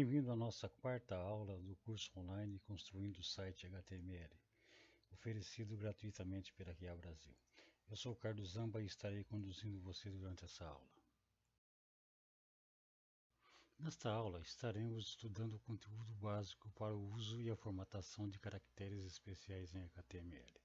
Bem-vindo à nossa quarta aula do curso online Construindo o Site HTML, oferecido gratuitamente pela QA Brasil. Eu sou o Carlos Zamba e estarei conduzindo você durante essa aula. Nesta aula, estaremos estudando o conteúdo básico para o uso e a formatação de caracteres especiais em HTML.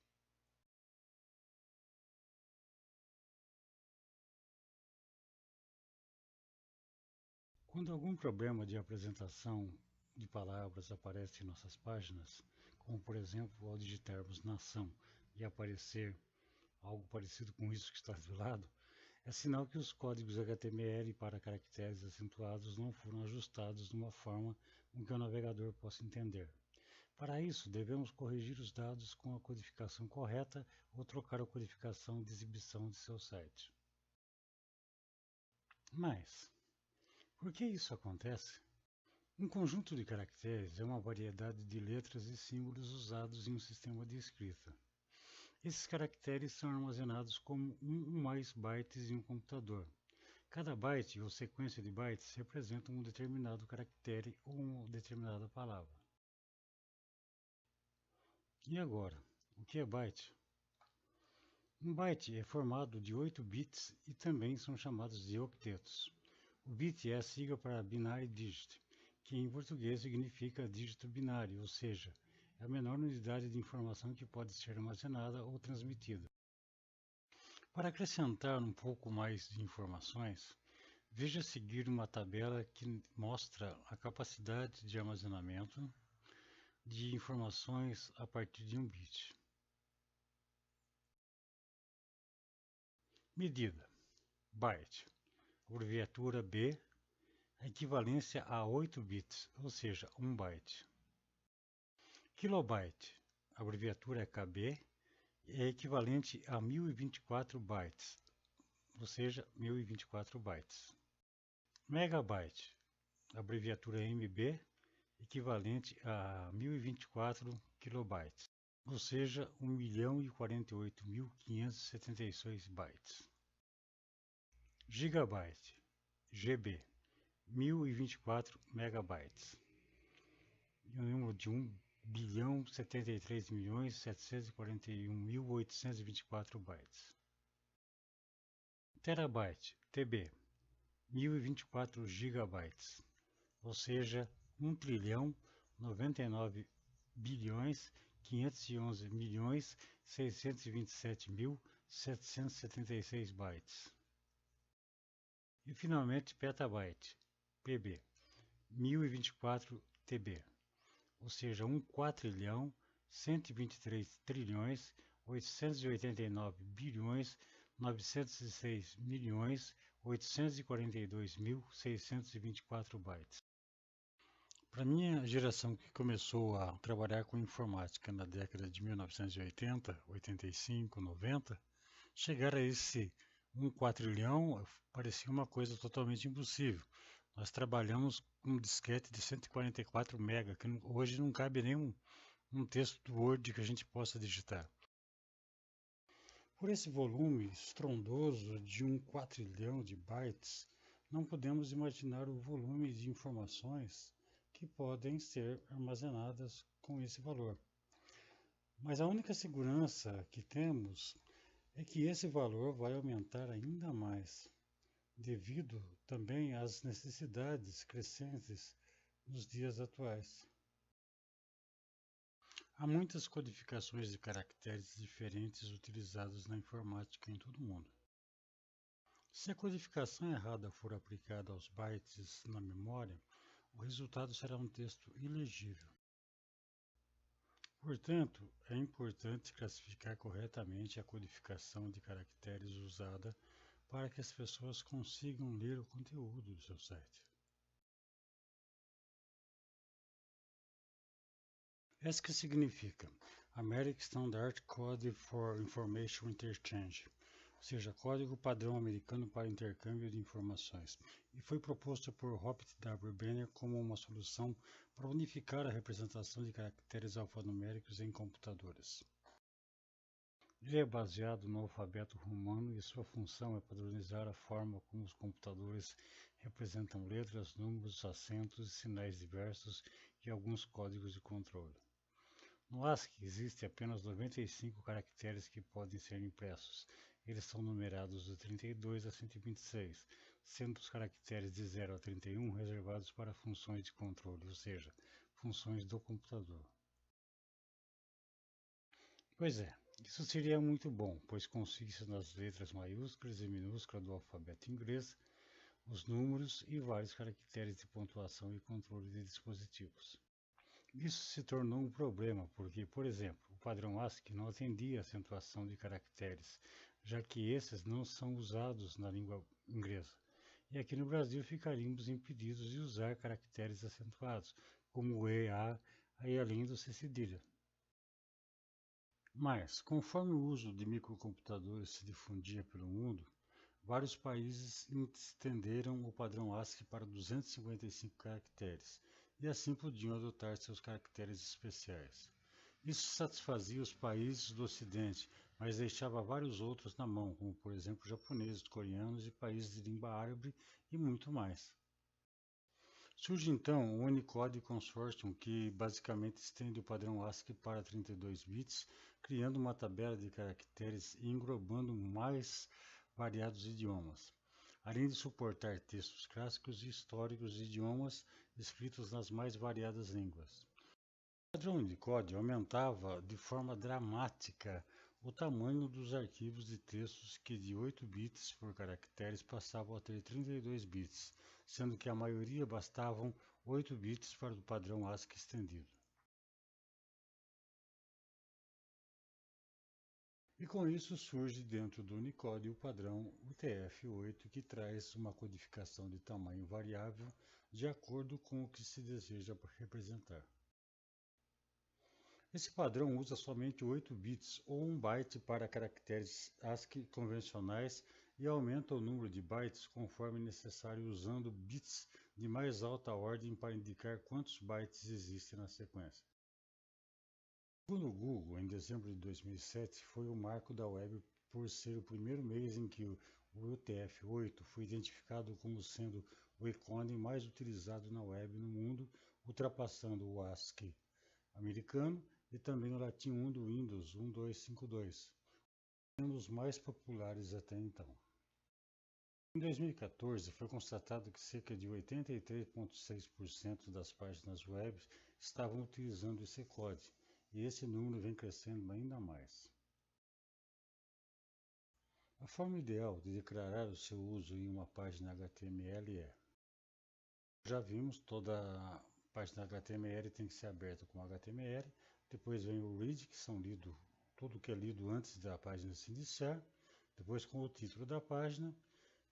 Quando algum problema de apresentação de palavras aparece em nossas páginas, como por exemplo ao digitarmos nação e aparecer algo parecido com isso que está do lado, é sinal que os códigos HTML para caracteres acentuados não foram ajustados de uma forma com que o navegador possa entender. Para isso, devemos corrigir os dados com a codificação correta ou trocar a codificação de exibição de seu site. Mas, por que isso acontece? Um conjunto de caracteres é uma variedade de letras e símbolos usados em um sistema de escrita. Esses caracteres são armazenados como um ou mais bytes em um computador. Cada byte ou sequência de bytes representa um determinado caractere ou uma determinada palavra. E agora, o que é byte? Um byte é formado de 8 bits e também são chamados de octetos. O bit é a sigla para Binary Digit, que em português significa dígito binário, ou seja, é a menor unidade de informação que pode ser armazenada ou transmitida. Para acrescentar um pouco mais de informações, veja a seguir uma tabela que mostra a capacidade de armazenamento de informações a partir de um bit. Medida: byte, abreviatura B, a equivalência a 8 bits, ou seja, 1 byte. Kilobyte, abreviatura KB, é equivalente a 1024 bytes, ou seja, 1024 bytes. Megabyte, abreviatura MB, equivalente a 1024 kilobytes, ou seja, 1.048.576 bytes. Gigabyte, GB, 1024 megabytes, e o número de 1.073.741.824 bytes. Terabyte, TB, 1024 gigabytes, ou seja, 1.099.511.627.776 bytes. E finalmente petabyte, PB, 1024 TB, ou seja, 1.4.123.889.906.842.624 bytes. Para minha geração que começou a trabalhar com informática na década de 1980, 85, 90, chegar a esse 1 quatrilhão parecia uma coisa totalmente impossível. Nós trabalhamos com um disquete de 144 MB, que hoje não cabe nem um texto do Word que a gente possa digitar. Por esse volume estrondoso de 1 quatrilhão de bytes, não podemos imaginar o volume de informações que podem ser armazenadas com esse valor. Mas a única segurança que temos é que esse valor vai aumentar ainda mais, devido também às necessidades crescentes nos dias atuais. Há muitas codificações de caracteres diferentes utilizadas na informática em todo o mundo. Se a codificação errada for aplicada aos bytes na memória, o resultado será um texto ilegível. Portanto, é importante classificar corretamente a codificação de caracteres usada para que as pessoas consigam ler o conteúdo do seu site. ESCI significa American Standard Code for Information Interchange, ou seja, Código Padrão Americano para Intercâmbio de Informações, e foi proposto por Robert W. Banner como uma solução para unificar a representação de caracteres alfanuméricos em computadores. Ele é baseado no alfabeto romano e sua função é padronizar a forma como os computadores representam letras, números, acentos e sinais diversos e alguns códigos de controle. No ASCII existem apenas 95 caracteres que podem ser impressos. Eles são numerados de 32 a 126, sendo os caracteres de 0 a 31 reservados para funções de controle, ou seja, funções do computador. Pois é, isso seria muito bom, pois consiste nas letras maiúsculas e minúsculas do alfabeto inglês, os números e vários caracteres de pontuação e controle de dispositivos. Isso se tornou um problema porque, por exemplo, o padrão ASCII não atendia a acentuação de caracteres, já que esses não são usados na língua inglesa. E aqui no Brasil ficaríamos impedidos de usar caracteres acentuados, como o E, A e além do C cedilha. Mas, conforme o uso de microcomputadores se difundia pelo mundo, vários países estenderam o padrão ASCII para 255 caracteres, e assim podiam adotar seus caracteres especiais. Isso satisfazia os países do Ocidente, mas deixava vários outros na mão, como por exemplo japoneses, coreanos e países de língua árabe e muito mais. Surge então o Unicode Consortium, que basicamente estende o padrão ASCII para 32 bits, criando uma tabela de caracteres e englobando mais variados idiomas, além de suportar textos clássicos e históricos de idiomas escritos nas mais variadas línguas. O padrão Unicode aumentava de forma dramática o tamanho dos arquivos de textos que de 8 bits por caracteres passavam a ter 32 bits, sendo que a maioria bastavam 8 bits para o padrão ASCII estendido. E com isso surge dentro do Unicode o padrão UTF-8, que traz uma codificação de tamanho variável de acordo com o que se deseja representar. Esse padrão usa somente 8 bits ou 1 byte para caracteres ASCII convencionais e aumenta o número de bytes conforme necessário usando bits de mais alta ordem para indicar quantos bytes existem na sequência. Segundo o Google, em dezembro de 2007, foi o marco da web por ser o primeiro mês em que o UTF-8 foi identificado como sendo o ícone mais utilizado na web no mundo, ultrapassando o ASCII americano e também o latim 1 do Windows 1252, sendo os mais populares até então. Em 2014, foi constatado que cerca de 83,6% das páginas web estavam utilizando esse código, e esse número vem crescendo ainda mais. A forma ideal de declarar o seu uso em uma página HTML é: já vimos, toda a página HTML tem que ser aberta com HTML, depois vem o read, que são tudo que é lido antes da página se iniciar, depois com o título da página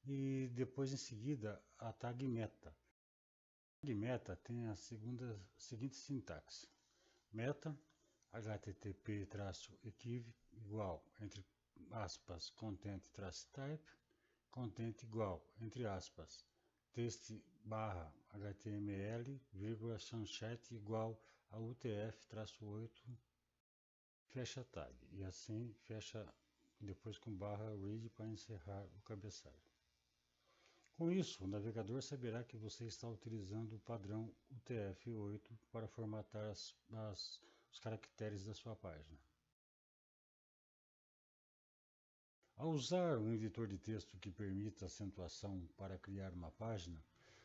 e depois em seguida a tag meta. A tag meta tem a seguinte sintaxe: meta http-equiv igual, entre aspas, content-type, content igual, entre aspas, text barra html, vírgula sunset igual a UTF-8, fecha tag, e assim fecha depois com barra read para encerrar o cabeçalho. Com isso, o navegador saberá que você está utilizando o padrão UTF-8 para formatar os caracteres da sua página. Ao usar um editor de texto que permita acentuação para criar uma página,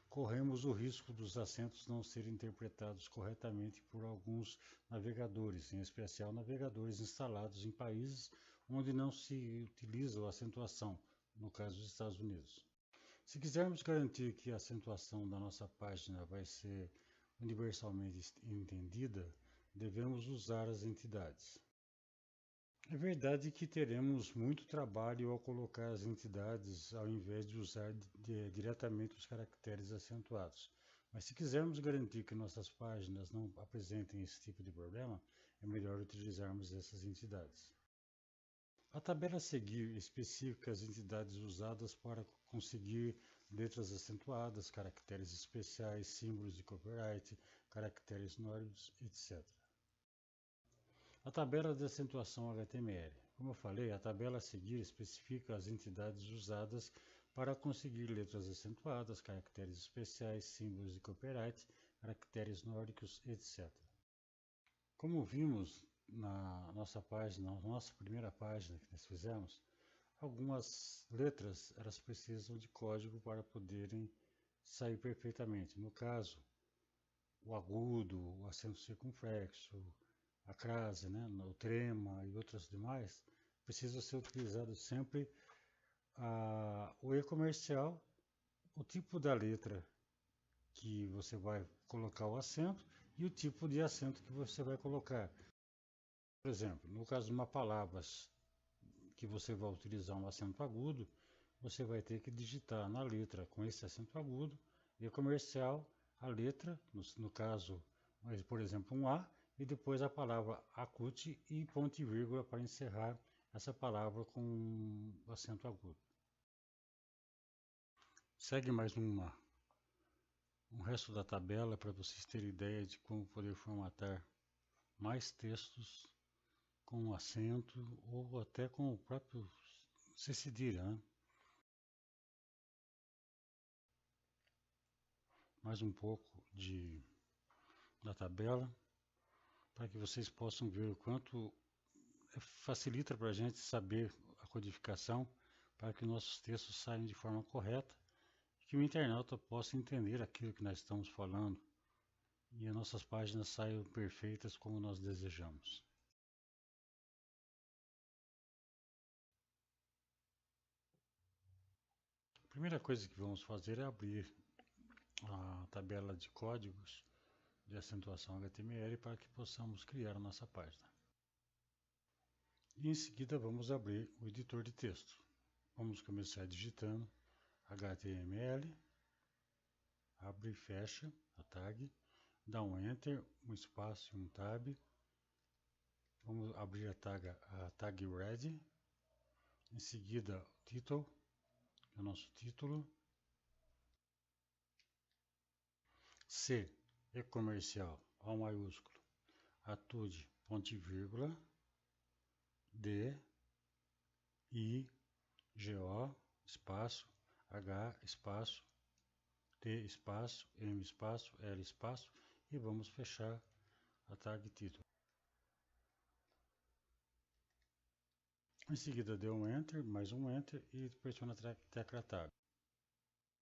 corremos o risco dos acentos não serem interpretados corretamente por alguns navegadores, em especial navegadores instalados em países onde não se utiliza a acentuação, no caso dos Estados Unidos. Se quisermos garantir que a acentuação da nossa página vai ser universalmente entendida, devemos usar as entidades. É verdade que teremos muito trabalho ao colocar as entidades ao invés de usar diretamente os caracteres acentuados. Mas se quisermos garantir que nossas páginas não apresentem esse tipo de problema, é melhor utilizarmos essas entidades. A tabela a seguir especifica as entidades usadas para conseguir letras acentuadas, caracteres especiais, símbolos de copyright, caracteres nórdicos, etc. A tabela de acentuação HTML. Como eu falei, a tabela a seguir especifica as entidades usadas para conseguir letras acentuadas, caracteres especiais, símbolos de copyright, caracteres nórdicos, etc. Como vimos na nossa página, na nossa primeira página que nós fizemos, algumas letras elas precisam de código para poderem sair perfeitamente. No caso, o agudo, o acento circunflexo, a crase, né, o trema e outras demais, precisa ser utilizado sempre o E comercial, o tipo da letra que você vai colocar o acento e o tipo de acento que você vai colocar. Por exemplo, no caso de uma palavra que você vai utilizar um acento agudo, você vai ter que digitar na letra com esse acento agudo e comercial a letra, no caso, por exemplo, um A, e depois a palavra acute e ponto e vírgula para encerrar essa palavra com acento agudo. Segue mais um resto da tabela para vocês terem ideia de como poder formatar mais textos com acento ou até com o próprio C-cedilha, né? Mais um pouco da tabela para que vocês possam ver o quanto facilita para a gente saber a codificação para que nossos textos saiam de forma correta e que o internauta possa entender aquilo que nós estamos falando e as nossas páginas saiam perfeitas como nós desejamos. A primeira coisa que vamos fazer é abrir a tabela de códigos de acentuação HTML para que possamos criar a nossa página. E em seguida vamos abrir o editor de texto. Vamos começar digitando HTML, abre e fecha a tag, dá um Enter, um espaço e um Tab. Vamos abrir a tag Ready, em seguida Title, que é o nosso título. C, e-comercial, O maiúsculo, atude, ponto e vírgula, D, I, G-O, espaço, H, espaço, T, espaço, M, espaço, L, espaço, e vamos fechar a tag título. Em seguida dê um Enter, mais um Enter e pressiona a tecla Tab.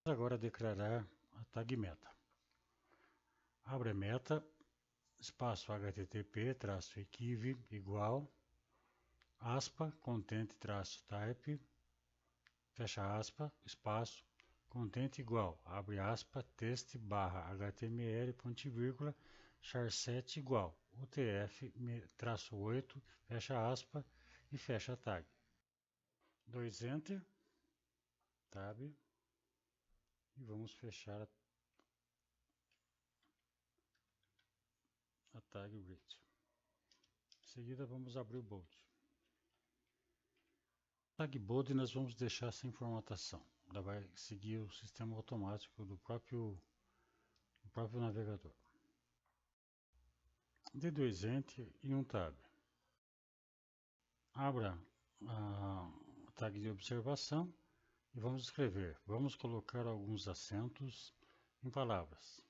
Vamos agora declarar a tag meta. Abre a meta, espaço http, traço equiv, igual, aspa, content, traço type, fecha aspa, espaço, content igual, abre aspa, teste barra html, ponto e vírgula, char7 igual, utf, traço 8, fecha aspa e fecha a tag. 2 Enter, Tab, e vamos fechar a tag read. Em seguida vamos abrir o bold. Tag bold nós vamos deixar sem formatação. Ela vai seguir o sistema automático do próprio navegador. Dê 2 Enter e um Tab. Abra a tag de observação e vamos escrever. Vamos colocar alguns acentos em palavras.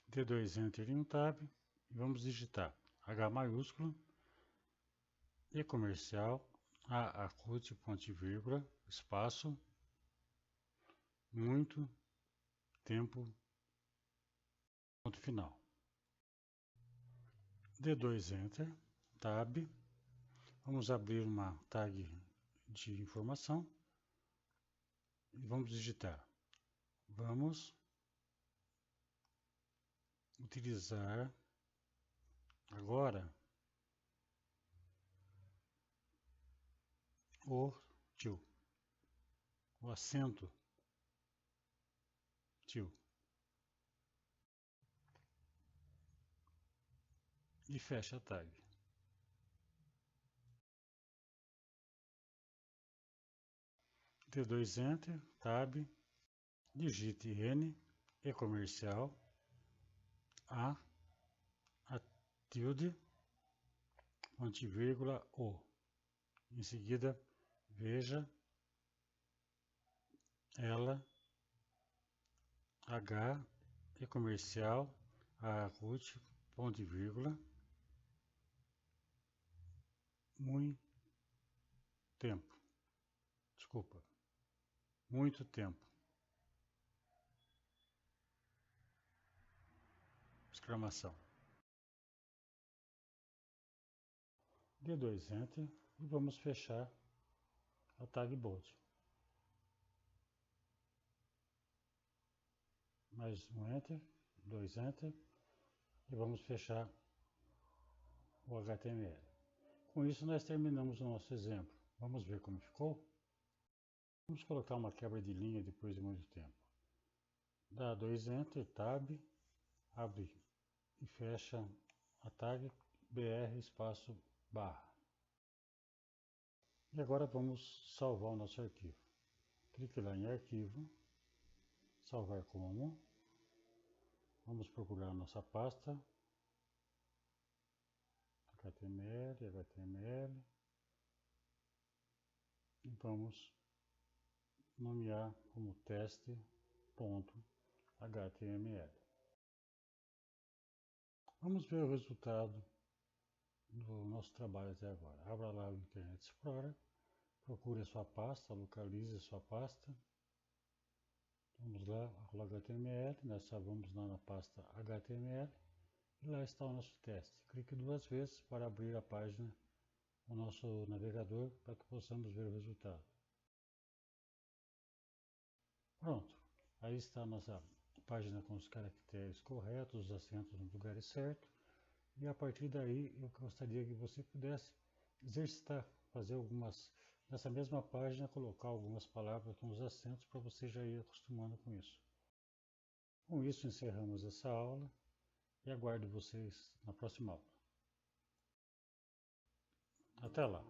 Dê 2 Enter e um Tab e vamos digitar H maiúsculo, E comercial, A acute, ponto e vírgula, espaço, muito, tempo, ponto final. Dê 2 Enter, Tab, vamos abrir uma tag de informação e vamos digitar. Vamos utilizar agora o tio, o acento tio. E fecha a tag. Dê 2 Enter, Tab, digite N, e comercial, a tilde, ponto e vírgula, o. Em seguida, veja, ela, H, e comercial, a Ruth, ponto e vírgula, muito tempo, desculpa, muito tempo, exclamação. Dê 2 Enter e vamos fechar a tag bold. Mais um Enter, 2 Enter e vamos fechar o HTML. Com isso nós terminamos o nosso exemplo. Vamos ver como ficou? Vamos colocar uma quebra de linha depois de muito tempo. Dá 2 Enter, Tab, abre e fecha a tag br espaço barra. E agora vamos salvar o nosso arquivo. Clique lá em arquivo, salvar como. Vamos procurar a nossa pasta, HTML, e vamos nomear como teste.html. Vamos ver o resultado do nosso trabalho até agora. Abra lá o Internet Explorer, procure a sua pasta, localize a sua pasta. Vamos lá, o HTML, nós salvamos lá na pasta HTML e lá está o nosso teste. Clique 2 vezes para abrir a página, o nosso navegador, para que possamos ver o resultado. Pronto, aí está a nossa página com os caracteres corretos, os acentos nos lugares certos. E a partir daí eu gostaria que você pudesse exercitar, fazer algumas, nessa mesma página, colocar algumas palavras com os acentos para você já ir acostumando com isso. Com isso encerramos essa aula e aguardo vocês na próxima aula. Até lá!